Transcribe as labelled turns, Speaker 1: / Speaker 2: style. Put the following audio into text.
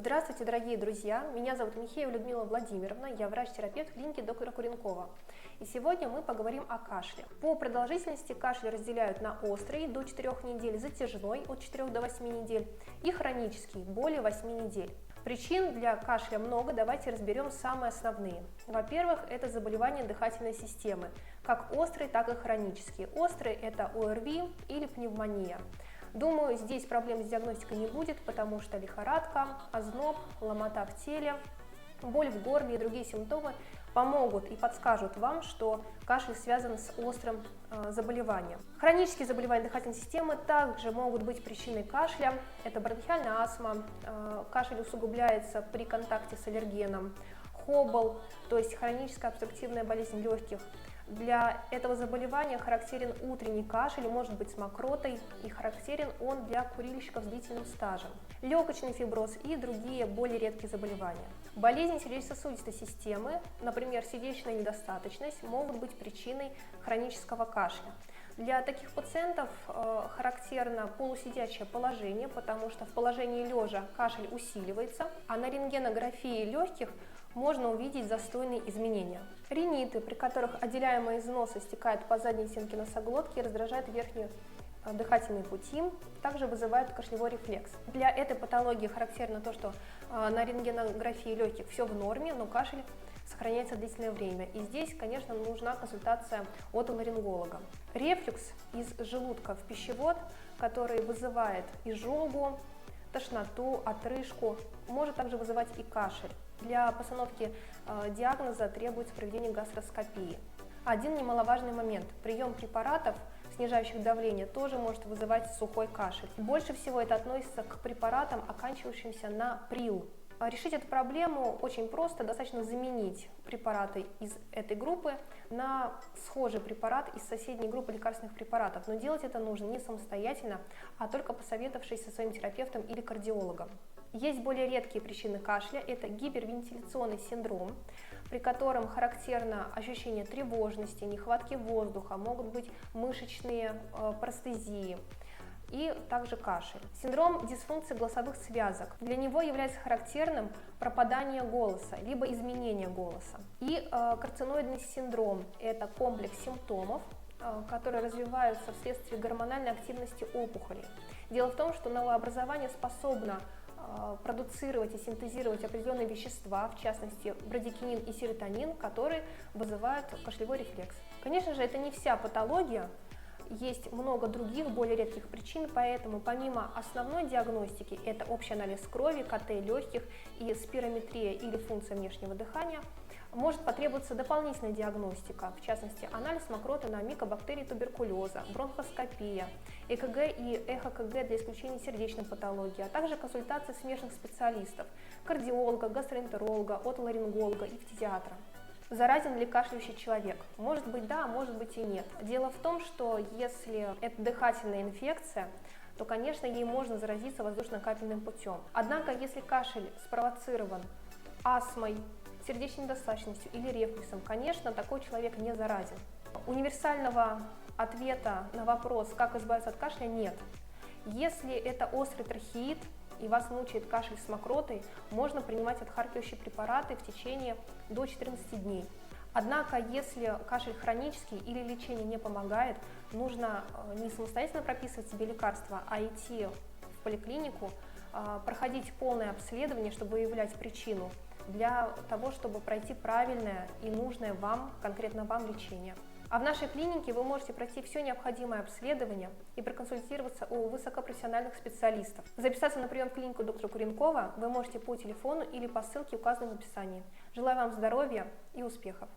Speaker 1: Здравствуйте, дорогие друзья! Меня зовут Михеева Людмила Владимировна, я врач-терапевт клиники доктора Куренкова. И сегодня мы поговорим о кашле. По продолжительности кашель разделяют на острый до 4 недель, затяжной от 4 до 8 недель и хронический более 8 недель. Причин для кашля много, давайте разберем самые основные. Во-первых, это заболевания дыхательной системы, как острые, так и хронические. Острые – это ОРВИ или пневмония. Думаю, здесь проблем с диагностикой не будет, потому что лихорадка, озноб, ломота в теле, боль в горле и другие симптомы помогут и подскажут вам, что кашель связан с острым заболеванием. Хронические заболевания дыхательной системы также могут быть причиной кашля. Это бронхиальная астма, кашель усугубляется при контакте с аллергеном, хобл, то есть хроническая обструктивная болезнь легких. Для этого заболевания характерен утренний кашель, может быть с мокротой, и характерен он для курильщиков с длительным стажем. Легочный фиброз и другие более редкие заболевания. Болезни сердечно-сосудистой системы, например, сердечная недостаточность, могут быть причиной хронического кашля. Для таких пациентов характерно полусидячее положение, потому что в положении лежа кашель усиливается, а на рентгенографии легких можно увидеть застойные изменения. Риниты, при которых отделяемые из носа стекают по задней стенке носоглотки и раздражают верхние дыхательные пути, также вызывают кашлевой рефлекс. Для этой патологии характерно то, что на рентгенографии легких все в норме, но кашель сохраняется длительное время. И здесь, конечно, нужна консультация отоларинголога. Рефлюкс из желудка в пищевод, который вызывает изжогу, тошноту, отрыжку, может также вызывать и кашель. Для постановки диагноза требуется проведение гастроскопии. Один немаловажный момент. Прием препаратов, снижающих давление, тоже может вызывать сухой кашель. Больше всего это относится к препаратам, оканчивающимся на прил. Решить эту проблему очень просто, достаточно заменить препараты из этой группы на схожий препарат из соседней группы лекарственных препаратов. Но делать это нужно не самостоятельно, а только посоветовавшись со своим терапевтом или кардиологом. Есть более редкие причины кашля, это гипервентиляционный синдром, при котором характерно ощущение тревожности, нехватки воздуха, могут быть мышечные простезии и также кашель. Синдром дисфункции голосовых связок. Для него является характерным пропадание голоса, либо изменение голоса. И карциноидный синдром – это комплекс симптомов, которые развиваются вследствие гормональной активности опухолей. Дело в том, что новообразование способно продуцировать и синтезировать определенные вещества, в частности брадикинин и серотонин, которые вызывают кашлевой рефлекс. Конечно же, это не вся патология, есть много других, более редких причин, поэтому помимо основной диагностики, это общий анализ крови, КТ легких и спирометрия или функция внешнего дыхания, может потребоваться дополнительная диагностика, в частности анализ мокроты на микобактерии туберкулеза, бронхоскопия, ЭКГ и ЭХКГ для исключения сердечной патологии, а также консультация смежных специалистов, кардиолога, гастроэнтеролога, отоларинголога и фтизиатра. Заразен ли кашляющий человек? Может быть да, может быть и нет. Дело в том, что если это дыхательная инфекция, то, конечно, ей можно заразиться воздушно-капельным путем. Однако, если кашель спровоцирован астмой, сердечной недостаточностью или рефлюксом, конечно, такой человек не заразен. Универсального ответа на вопрос, как избавиться от кашля, нет. Если это острый трахеит и вас мучает кашель с мокротой, можно принимать отхаркивающие препараты в течение до 14 дней. Однако, если кашель хронический или лечение не помогает, нужно не самостоятельно прописывать себе лекарства, а идти в поликлинику, проходить полное обследование, чтобы выявлять причину, для того, чтобы пройти правильное и нужное вам, конкретно вам, лечение. А в нашей клинике вы можете пройти все необходимое обследование и проконсультироваться у высокопрофессиональных специалистов. Записаться на прием в клинику доктора Куренкова вы можете по телефону или по ссылке, указанной в описании. Желаю вам здоровья и успехов!